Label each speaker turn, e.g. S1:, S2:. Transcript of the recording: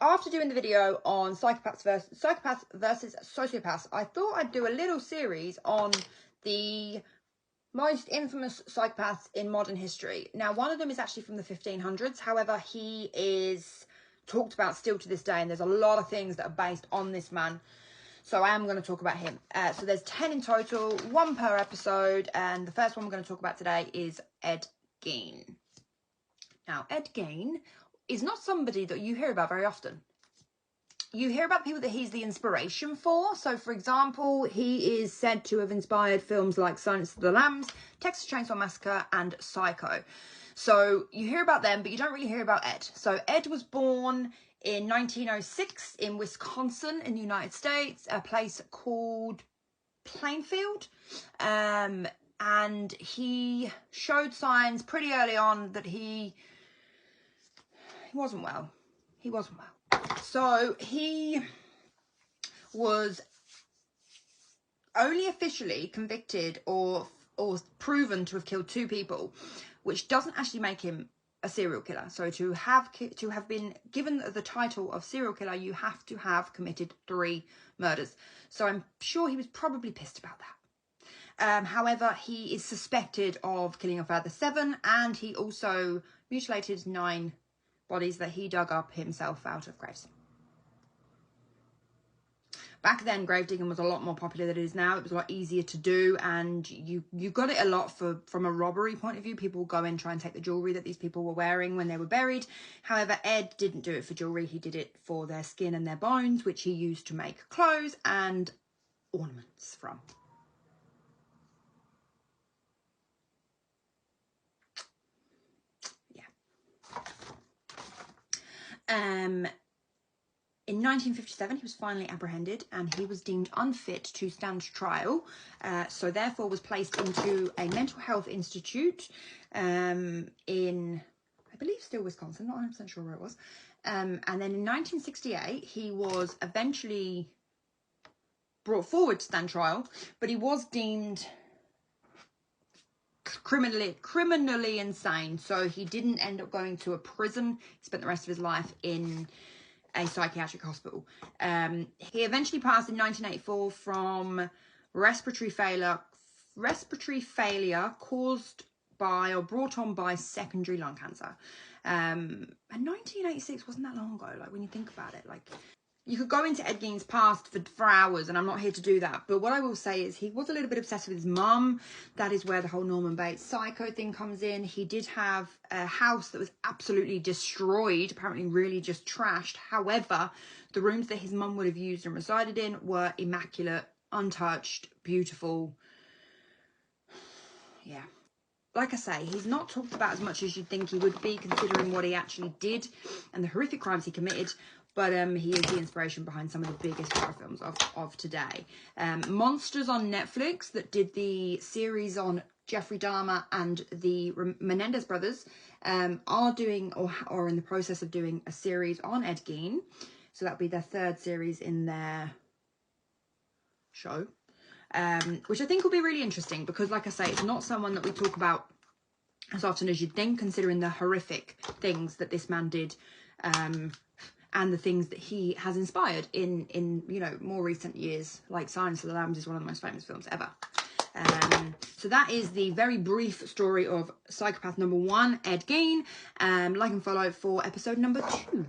S1: after doing the video on psychopaths versus sociopaths, I thought I'd do a little series on the most infamous psychopaths in modern history. Now, one of them is actually from the 1500s. However, he is talked about still to this day, and there's a lot of things that are based on this man. So I am going to talk about him. So there's 10 in total, 1 per episode, and the first one we're going to talk about today is Ed Gein. Now, Ed Gein is not somebody that you hear about very often. You hear about people that he's the inspiration for. So, for example, he is said to have inspired films like Silence of the Lambs, Texas Chainsaw Massacre, and Psycho. So you hear about them, but you don't really hear about Ed. So Ed was born in 1906 in Wisconsin in the United States, a place called Plainfield. And he showed signs pretty early on that he wasn't well. He wasn't well. So he was only officially convicted or proven to have killed 2 people, which doesn't actually make him a serial killer. So to have been given the title of serial killer, you have to have committed 3 murders. So I'm sure he was probably pissed about that. However, he is suspected of killing a further 7, and he also mutilated 9 bodies that he dug up himself out of graves. Back then, grave digging was a lot more popular than it is now. It was a lot easier to do, and you got it a lot from a robbery point of view. People would go in and try and take the jewellery that these people were wearing when they were buried. However, Ed didn't do it for jewellery. He did it for their skin and their bones, which he used to make clothes and ornaments from. In 1957, he was finally apprehended, and he was deemed unfit to stand trial. So therefore was placed into a mental health institute in, I believe, still Wisconsin, not 100% sure where it was. And then in 1968, he was eventually brought forward to stand trial, but he was deemed criminally insane. So he didn't end up going to a prison. He spent the rest of his life in a psychiatric hospital. He eventually passed in 1984 from respiratory failure caused by or brought on by secondary lung cancer. And 1986 wasn't that long ago, like when you think about it. Like, you could go into Ed Gein's past for hours, and I'm not here to do that. But what I will say is he was a little bit obsessed with his mum. That is where the whole Norman Bates psycho thing comes in. He did have a house that was absolutely destroyed, apparently really just trashed. However, the rooms that his mum would have used and resided in were immaculate, untouched, beautiful. Yeah. Like I say, he's not talked about as much as you'd think he would be, considering what he actually did and the horrific crimes he committed. But he is the inspiration behind some of the biggest horror films of today. Monsters on Netflix, that did the series on Jeffrey Dahmer and the Menendez brothers, are doing or are in the process of doing a series on Ed Gein. So that'll be their 3rd series in their show, which I think will be really interesting, because, like I say, it's not someone that we talk about as often as you'd think, considering the horrific things that this man did, and the things that he has inspired in you know, more recent years. Like Silence of the Lambs is one of the most famous films ever. So that is the very brief story of psychopath number 1, Ed Gein. Like and follow for episode number 2.